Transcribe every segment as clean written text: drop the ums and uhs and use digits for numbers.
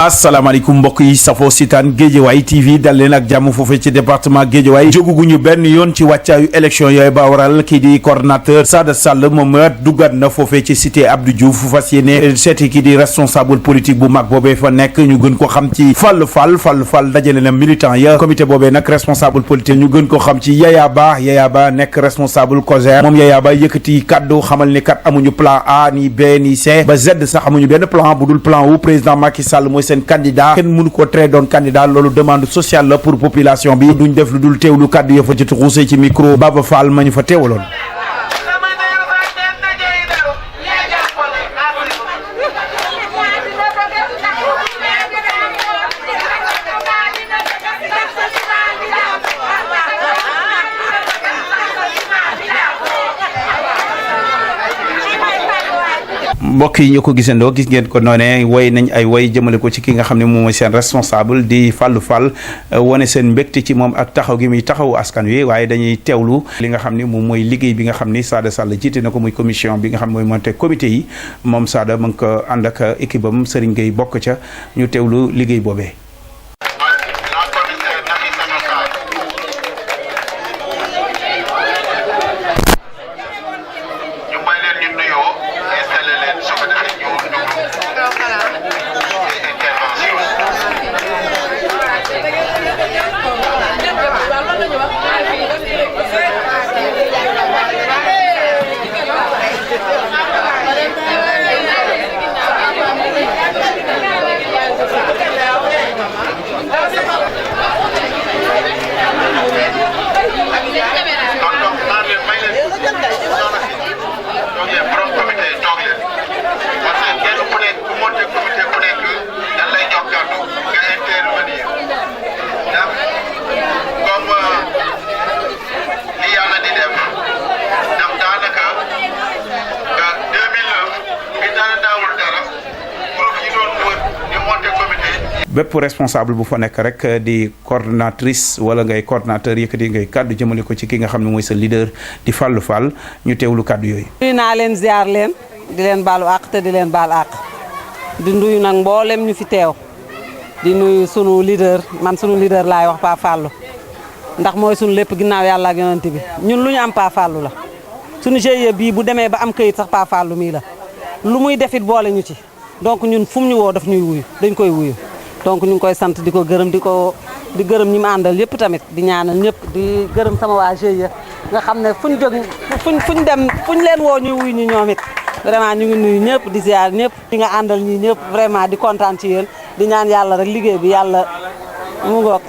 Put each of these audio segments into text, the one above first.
asalaamaaleykum mbokk yi safoo sitaan Guédiawaye TV dal leen ak jàmm foofee ci département Guédiawaye jóguguñu benn yoon ci wàccaayu élection yooyu ba waral kii di coordonnateur Sada Sall moom duggaat na foofee ci cité Abdou Diouf fas yéene seeti kii di responsable politique bu mag boobee fa nekk ñu gën ko xam ci Fallou Fall dajale na militant ya comité boobee nag responsable politique ñu gën ko xam ci Yaya Ba nekk responsable COJER moom Yaya Ba yëkkati kaddu xamal ni kat amuñu plan A ni B ni C ba Z sax amuñu benn plan bu dul plan wu président Macky Sall mooy seen candidat kenn mënu ko tere doon candidat loolu demande sociale la pour population bi duñ def lu dul teewlu kàddu ya fa ci xuusee ci micro Baba Fall ma ñu fa teewaloon. mbokk yi ñu ko gisandoo gis ngeen ko noone woy nañ ay woy jëmale ko ci ki nga xam ne moom mooy seen responsable di Fallou Fall wane seen mbégte ci moom ak taxaw gi muy taxawu askan wi waaye dañuy teewlu li nga xam ne moom mooy liggéey bi nga xam ni Sada Sall jiite na ko muy commission bi nga xam mooy monté comité yi moom Sada mu ngi ko ànd ak équipe am Serigne Gueye bokk ca ñu teewlu liggéey boobee. bépp responsable bu fa nekk rek di coordonnatrice wala ngay coordonnateur yëkkati ngay kàddu jëmale ko ci ki nga xam ne mooy sa leader di Fallou Fall ñu teewlu kàddu yooyu. nuyu naa leen ziar leen di leen baalu àq te di leen baal àq di nuyu nag mboolem ñu fi teew di nuyu sunu leader man sunu leader laay wax Pa Fallou ndax mooy sunu lépp ginnaaw yàlla ak yonent bi ñun lu ñu am Pa Fallou la sunu GIE bii bu demee ba am këyit sax Pa Fallou mii la lu muy defit boole ñu ci donc ñun fu mu ñu woo daf ñuy wuyu dañ koy wuyu. donc ñu ngi koy sant di ko gërëm di gërëm ñi mu àndal yëpp tamit di ñaanal ñëpp di gërëm sama waa GIE nga xam ne fuñ jóg fuñ dem fuñ leen woo ñu wuy ñu ñoom it vraiment ñu ngi nuyu ñëpp di ziar ñëpp ñi nga àndal ñii ñëpp vraiment di kontaan ci yéen di ñaan yàlla rek liggéey bi yàlla mu ngoog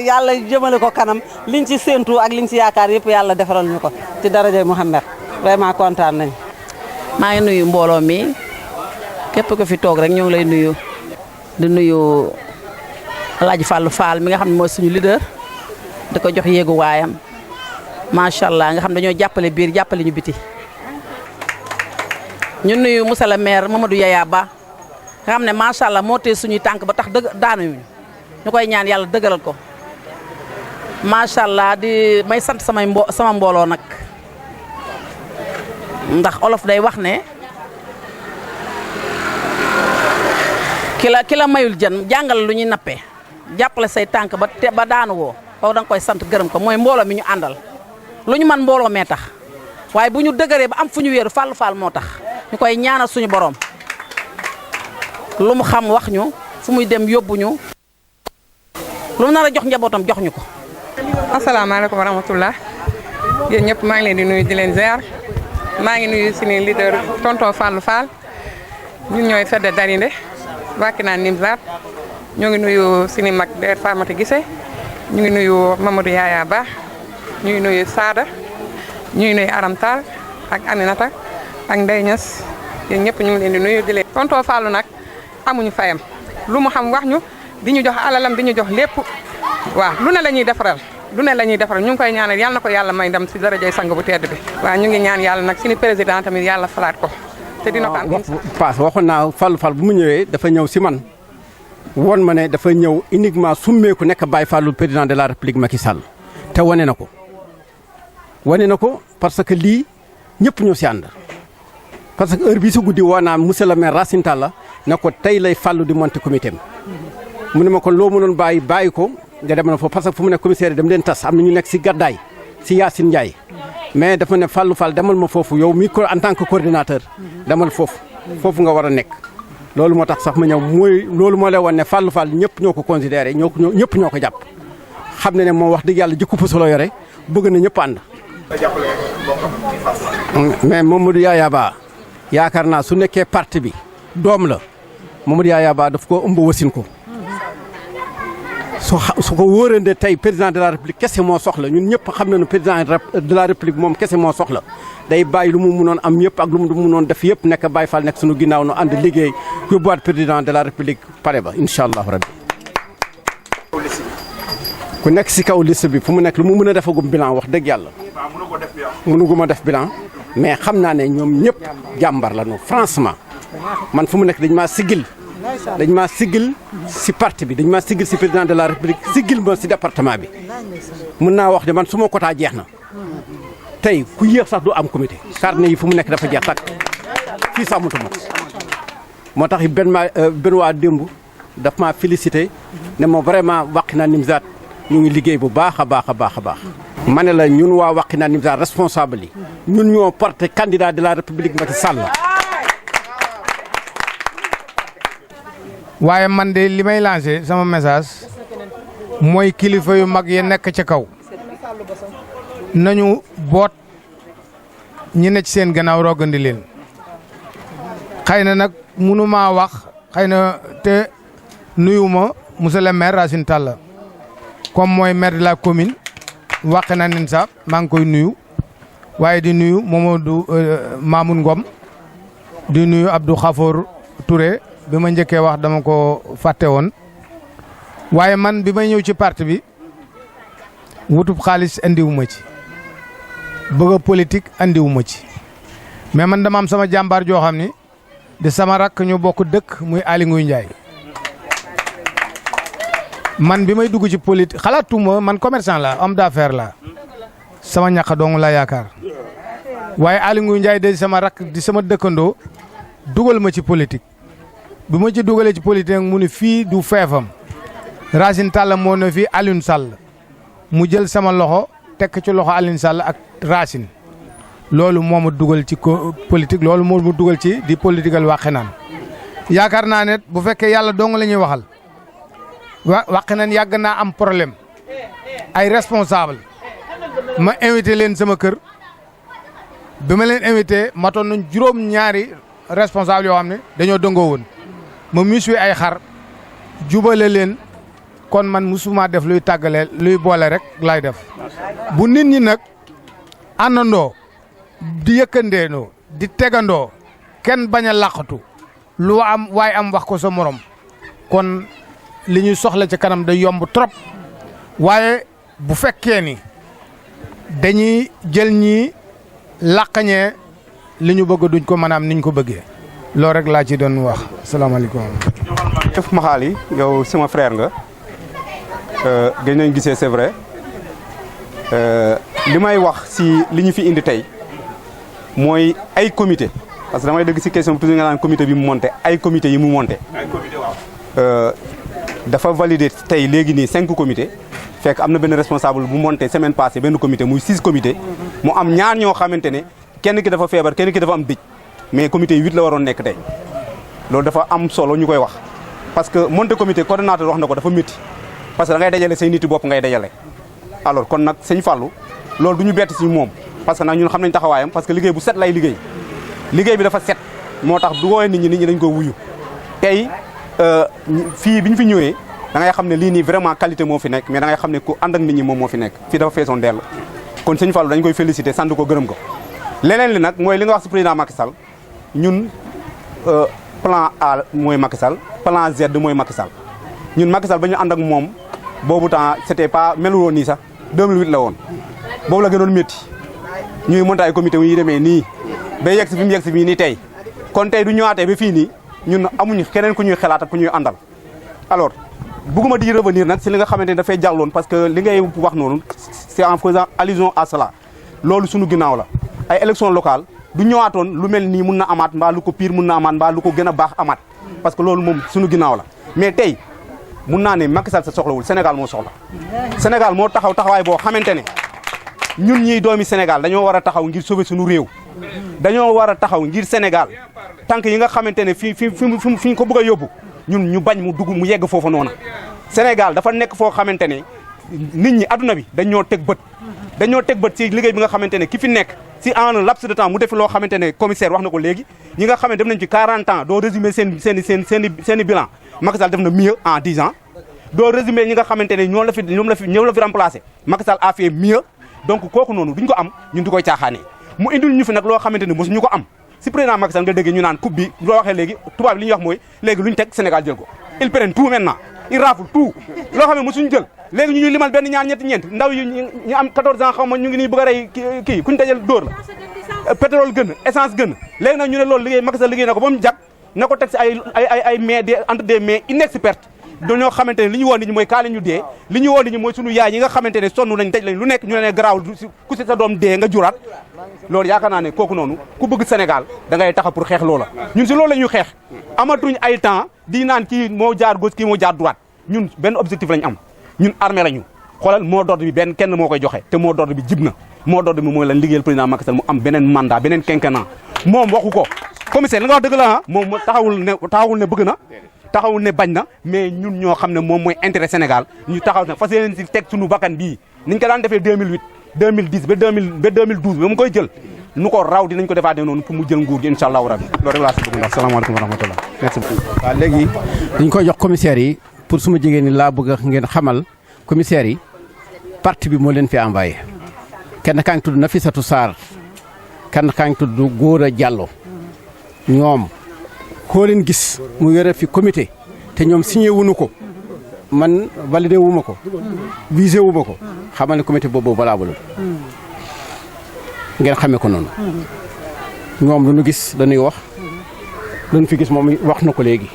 yàlla jëmale ko kanam liñ ci séentu ak liñ ci yaakaar yëpp yàlla defaral ñu ko ci darajay Mouhamed vraiment kontaan nañ maa ngi nuyu mbooloo mi képp ko fi toog rek ñoo ngi lay nuyu di nuyu Alaaji Fallou Fall mi nga xam ne mooy suñu leader di ko jox yéegu waayam macha allah nga xam ne dañoo jàppale biir jàppale ñu biti. ñu nuyu monsieur le maire Mamadou Yaya Ba nga xam ne macha allah moo tee suñuy tànk ba tax daanuñu ñu koy ñaan yàlla dëgëral ko macha allah di may sant sama mbooloo nag ndax olof day wax ne. ki la mayul jën jàngal lu ñuy nappee jàppale say tànk ba daanu woo foofu da nga koy sant gërëm ko mooy mbooloo mi ñu àndal lu ñu man mbooloo mee tax waaye bu ñu dëgëree ba am fu ñu wéeru Fallou Fall moo tax ñu koy ñaanal suñu borom lu mu xam wax ñu fu muy dem yóbbu ñu lu mu nar a jox njabootam jox ñu ko. asalaamaaleykum wa rahmatulah yéen ñëpp maa ngi leen di nuyu di leen ziar maa ngi nuyu suñu leader tonton Fallou Fall ñun ñooy Fedde Darinde. Wakina Nimzat ñu ngi nuyu suñu mag der Famata Gissé ñu ngi nuyu Mamadou Yaya Ba ñu ngi nuyu Sada ñu ngi nuyu Aram Tall ak Aminata ak Ndeye Niass yéen ñëpp ñu ngi leen di nuyu di leen. tonton Fallou nag amuñu fayam lu mu xam wax ñu di ñu jox alalam di ñu jox lépp waaw lu ne la ñuy defaral ñu ngi koy ñaanal yàlla na ko yàlla may ndam si darajay sang bu tedd bi. waaw ñu ngi ñaan yàlla nag suñu président tamit yàlla falaat ko. te dina ko am paas waxoon naa Fallou Fall bu mu ñëwee dafa ñëw si man won ma ne dafa ñëw uniquement summeeku nekk Baye Fallou président de la République Macky Sall te wane na ko parce que lii ñëpp ñoo si ànd parce que heure bii si guddi woo naa monsieur le maire Racine Talla ne ko tey lay Fallou di monter comité am mu ne ma kon loo mënoon bàyyi ko nga dem na foofu parce que fu mu nekk commissaire yi dem leen tas am na ñu nekk si Gaddaay si Yacine Ndiaye mais dafa ne Fallou Fall demal ma foofu yow mi en tant que coordinateur demal foofu nga war a nekk loolu moo tax sax ma ñëw loolu moo lay wan ne Fallou Fall ñëpp ñoo ko considéré ñëpp ñoo ko jàpp xam ne moom wax dëgg yàlla jikko fa solo yore bëgg na ñëpp ànd mais Mamadou Yaya Ba yaakaar naa su nekkee parti bi doom la Mamadou Yaya Ba daf ko ëmb wasin ko su ko wóorande tey président de la république kese moo soxla ñun ñëpp xam nañu président de la république moom kese moo soxla day bàyyi lu mu mënoon am yëpp ak lu mu mënoon def yëpp nekk Baye Fall nekk suñu ginnaaw nu ànd liggéey yóbbuwaat président de la république pare ba incha allahu rabbi ku nekk si kaw liste bi fu mu nekk lu mu mën a defagum bilan wax dëgg yàlla mënuguma def bilan mais xam naa ne ñoom ñëpp jàmbar la ñu franchement man fu mu nekk dañ maa siggil si parti bi dañ maa siggil si président de la république siggil ma si département bi mën naa wax de man su ma quota jeex na tey ku yéex sax du am comité carnet yi fu mu nekk dafa jeex tak fii sax mutuma moo tax benn waa démb daf maa félicité ne ma vraiment Wakhinane Nimzatt ñu ngi liggéey bu baax a baax ma ne la ñun waa Wakhinane Nimzatt responsable yi ñun ñoo porté candidat de la république Macky Sall. waaye man de li may lancé sama message mooy kilifa yu mag yi nekk ca kaw nañu boot ñi ne ci seen gannaaw rogandi leen xëy na nag mënumaa wax xëy na te nuyuma monsieur le maire Racine Talla comme mooy maire de la commune Wakhinane Nimzatt maa ngi koy nuyu waaye di nuyu Mamadou Mamoun Ngom di nuyu Abdou Khafour Touré bi ma njëkkee wax dama ko fàtte woon waaye man bi may ñëw ci parti bi wutub xaalis andiwuma ci bëgg a politique andiwuma ci mais man dama am sama jàmbaar joo xam ni di sama rakk ñu bokk dëkk muy Aly Ngouille Ndiaye man bi may dugg ci politique xalaatuma man commerçant la homme d'affaires la sama ñàkk dong la yaakaar waaye Aly Ngouille Ndiaye de sama rakk di sama dëkkandoo dugal ma ci politique bi ma ci dugalee ci politique mu ne fii du feefam Racine Talla moo ne fii Alioune Sall mu jël sama loxo tekk ci loxo Alioune Sall ak Racine loolu moo ma dugal ci politique loolu moo ma dugal ci di politiqueal Wakhinane yaakaar naa ne bu fekkee yàlla dong la ñuy waxal Wakhinane yàgg naa am problème ay responsable ma invité leen sama kër bi ma leen invité matoon nañ juróom-ñaari responsable yoo xam ne dañoo dëngoo woon ma mis wi ay xar jubale leen kon man musuma def luy tàggale luy boole rek lay def bu nit ñi nag àndandoo di yëkkandeendoo di tegandoo kenn bañ a làqatu lu am waaye am wax ko sa morom kon li ñuy soxla ci kanam day yomb trop waaye bu fekkee ni dañuy jël ñii làqañee li ñu bëgg duñ ko mën a am niñ ko bëggee loolu rek laa ci doon wax salaamaaleykum. jëf Maxaali yow sama frère nga gën nañ gisee c'est vrai li may wax si li ñu fi indi tey mooy ay comité parce que damay dëgg si question bi toujours nga naan comité bi mu monté ay comité yi mu monté. dafa validé tey léegi nii 5 comités fekk am na benn responsable bu monté semaine passée benn comité muy 6 comités mu am ñaar ñoo xamante ne kenn ki dafa feebar kenn ki dafa am dëj mais comité 8 la waroon nekk tey loolu dafa am solo ñu koy wax parce que monté comité coordonnateur wax na ko dafa métti parce que da ngay dajale say niti bopp ngay dajale alors kon nag sëñ Fallou loolu du ñu bett si moom parce que nag ñun xam nañ taxawaayam parce que liggéey bu set lay liggéey liggéey bi dafa set moo tax du woowe nit ñi dañ ko wuyu tey fii bi ñu fi ñëwee da ngay xam ne lii nii vraiment qualité moo fi nekk mais da ngay xam ne ku ànd ak nit ñi moom moo fi nekk fii dafa feesoon dell kon sëñ Fallou dañ koy féliciter sant ko gërëm ko leneen li nag mooy li nga wax si président Macky Sall ñun plan A mooy Macky Sall plan Z mooy Macky Sall ñun Macky Sall ba ñu ànd ak moom boobu temps c'était pas melu woon nii sax 2008 la woon boobu la gënoon métti ñuy monté ay comité yi demee nii ba yegg si fi mu yegg si fii nii tey kon tey du ñëwaatee ba fii nii ñun amuñu keneen ku ñuy xalaat ak ku ñuy àndal alors bëgguma di revenir nag si li nga xamante ne dafay jàlloon parce que li ngay wax noonu c'est en faisant allusion à cela loolu suñu ginnaaw la ay élections locales du ñëwaatoon lu mel nii mun na amaat mbaa lu ko pire mun na amaat mbaa lu ko gën a baax amaat parce que loolu moom suñu ginnaaw la mais tey mun naa ne Macky Sall sa soxlawul Sénégal moo soxla Sénégal moo taxawaay boo xamante ne ñun ñii doomi Sénégal dañoo war a taxaw ngir sauver suñu réew dañoo war a taxaw ngir Sénégal tànk yi nga xamante ne fi ñu ko bëgg a yóbbu ñun ñu bañ mu dugg mu yegg foofa noona Sénégal dafa nekk foo xamante ne nit ñi adduna bi dañoo teg bët ci liggéey bi nga xamante ne ki fi nekk si en un laps de temps mu def loo xamante ne commissaire wax na ko léegi ñi nga xamante def nañ ci 40 ans doo résumer seen i bilan Macky Sall def na mieux en 10 ans doo résumer ñi nga xamante ne ñoom la fi remplacé Macky Sall a fait mieux donc kooku noonu duñ ko am ñun di koy caaxaanee mu indil ñu fi nag loo xamante ne mosuñu ko am si président Macky Sall nga déggee ñu naan coupe bi loo waxee léegi tubaab li ñuy wax mooy léegi luñ teg Sénégal jël ko ils prennent tout maintenant ils raflent tout loo xam ne mosuñu jël léegi ñu ñuy limal benn ñaar ñetti ñeent ndaw yi ñu am 14 ans xaw ma ñu ngi nii bëgg a rey kii kuñ dajal dóor la pétrole gën essence gën léegi nag ñu ne loolu liggéey Macky Sall liggéey na ko ba mu jag na ko teg si ay mains entre des mains inexpertes dañoo xamante ne li ñu woon nit ñi mooy kaa la ñu dee li ñu woon nit ñi mooy sunu yaay yi nga xamante ne sonn nañ tëj lañ lu nekk ñu ne garaaw ku si sa doom dee nga juraat loolu yaakaar naa ne kooku noonu ku bëgg Sénégal da ngay taxa pour xeex loola ñun si loolu la ñuy xeex amatuñ ay temps di naan kii moo jaar gauche kii moo jaar droite ñun benn objectif lañ am ñun armée lañu xoolal mot d'ordre bi benn kenn moo koy joxe te mot d'ordre bi jib na mot d'ordre bi mooy lan liggéeyal président Macky Sall mu am beneen mandat beneen quinquennat moom waxu ko commissaire li nga wax dëgg la moom taxawul ne bëgg na taxawul ne bañ na mais ñun ñoo xam ne moom mooy intérêt Sénégal ñu taxaw ne fas yéene si teg suñu bakkan bii niñ ko daan defee 2008 2010 ba 2012 ba mu koy jël nu ko raw dinañ ko defaatee noonu pour mu jël nguur gi incha allahu rabi loolu rek laa si bëgg ndax salaamaaleykum wa rahmatullah merci beaucoup. waaw léegi dañ koy jox commissaire yi pour suma jigéen ñi laa bëgg ngeen xamal commissaire yi parti bi moo leen fi envoyé kenn kaa ngi tudd Nafissatou Sarr kenn kaa ngi tudd Gora Diallo ñoom koo leen gis mu yore fi comité te ñoom signé wuñu ko man validé wu ma ko visé wu ma ko xamal ne comité boobu valable ngeen xamee ko noonu ñoom lu ñu gis dañuy wax lu ñu fi gis moom wax na ko léegi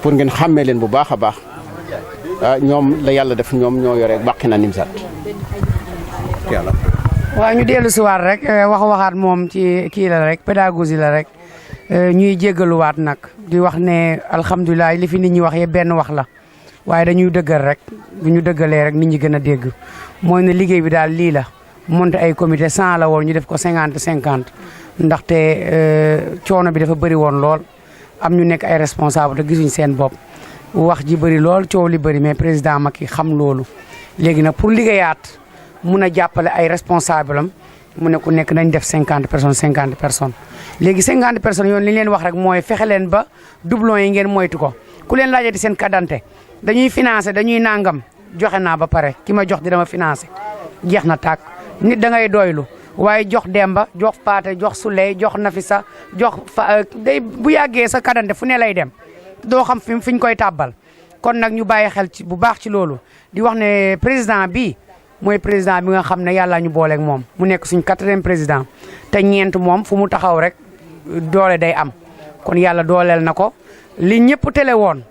pour ngeen xàmmee leen bu baax a baax ñoom la yàlla def ñoom ñoo yore bàqi na Nimzaat yàlla. waaw ñu dellu si waat rek waxaat moom ci kii la rek pédagogie la rek ñuy jéggaluwaat nag di wax ne alhamdulilah li fi nit ñi wax yëpp benn wax la waaye dañuy dëggal rek bu ñu dëggalee rek nit ñi gën a dégg mooy ne liggéey bi daal lii la monte ay comité 100 la woon ñu def ko 50-50 ndaxte coono bi dafa bëri woon lool am ñu nekk ay responsable te gisuñ seen bopp wax ji bëri lool coow li bëri mais président Macky xam loolu léegi nag pour liggéeyaat mun a jàppale ay responsable am mu ne ku nekk nañ def 50 personnes léegi 50 personnes yoon li leen wax rek mooy fexe leen ba doublon yi ngeen moytu ko ku leen laajati seen carte d'identité dañuy financé dañuy nangam joxe naa ba pare ki ma jox di dama financé jeex na tàkk nit da ngay doylu waaye jox Demba jox Paate jox Souley jox Nafisa jox day bu yàggee sa carte d'identité fu ne lay dem doo xam fi ñu koy tàbbal kon nag ñu bàyyi xel ci bu baax ci loolu di wax ne président bi mooy président bi nga xam ne yàlla ñu booleeg moom mu nekk suñ 4e président te ñeent moom fu mu taxaw rek doole day am kon yàlla dooleel na ko li ñëpp tele woon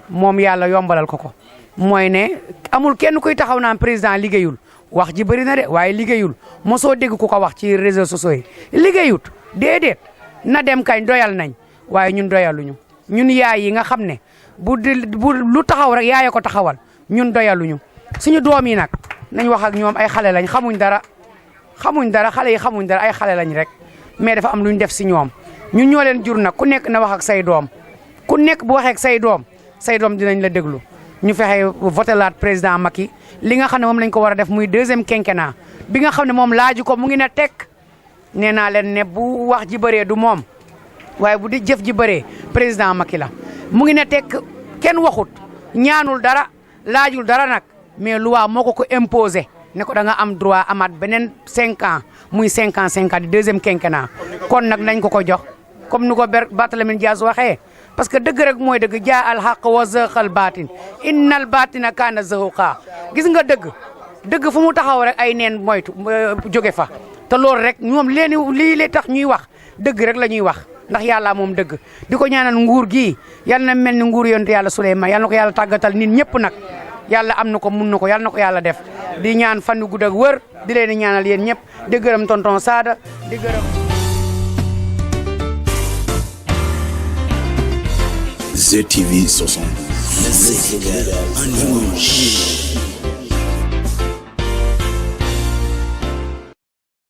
moom yàlla yombalal ko mooy ne amul kenn kuy taxaw naan président liggéeyul wax ji bëri na de waaye liggéeyul mosoo dégg ku ko wax ci réseaux sociaux yi liggéeyut déedéet na dem kañ doyal nañ waaye ñun doyaluñu ñun yaay yi nga xam ne bu lu taxaw rek yaaya ko taxawal ñun doyaluñu suñu doom yi nag nañ wax ak ñoom ay xale lañ xamuñ dara xale yi xamuñ dara ay xale lañ rek mais dafa am lu ñu def si ñoom ñun ñoo leen jur nag ku nekk na wax ak say doom ku nekk bu waxee ak say doom dinañ la déglu ñu fexe voté laat président Macky li nga xam ne moom lañ ko war a def muy 2e quinquennat bi nga xam ne moom laaju ko mu ngi ne tekk nee naa leen ne bu wax ji bëree du moom waaye bu di jëf ji bëree président Macky la mu ngi ne tekk kenn waxut ñaanul dara laajul dara nag mais loi moo ko imposé ne ko da nga am droit amaat beneen 5 ans muy 5 ans di 2e quinquennat kon nag nañ ko jox comme ni ko Barthélémy Dias waxee parce que dëgg rek mooy dëgg jaa al haqq wa zaqal baatin innal baatina kaana zahuqa gis nga dëgg fu mu taxaw rek ay neen moytu jóge fa te loolu rek ñoom lii tax ñuy wax dëgg rek la ñuy wax ndax yàlla moom dëgg di ko ñaanal nguur gi yal na mel ni nguur yonent yàlla Suleymaan yal na ko yàlla tàggatal nit ñëpp nag yàlla am na ko mun na ko yal na ko yàlla def di ñaan fan yu gudd ak wër di leen di ñaanal yéen ñëpp di gërëm tonton Sada di gërëm. ZTV 60. Le Sénégal en image.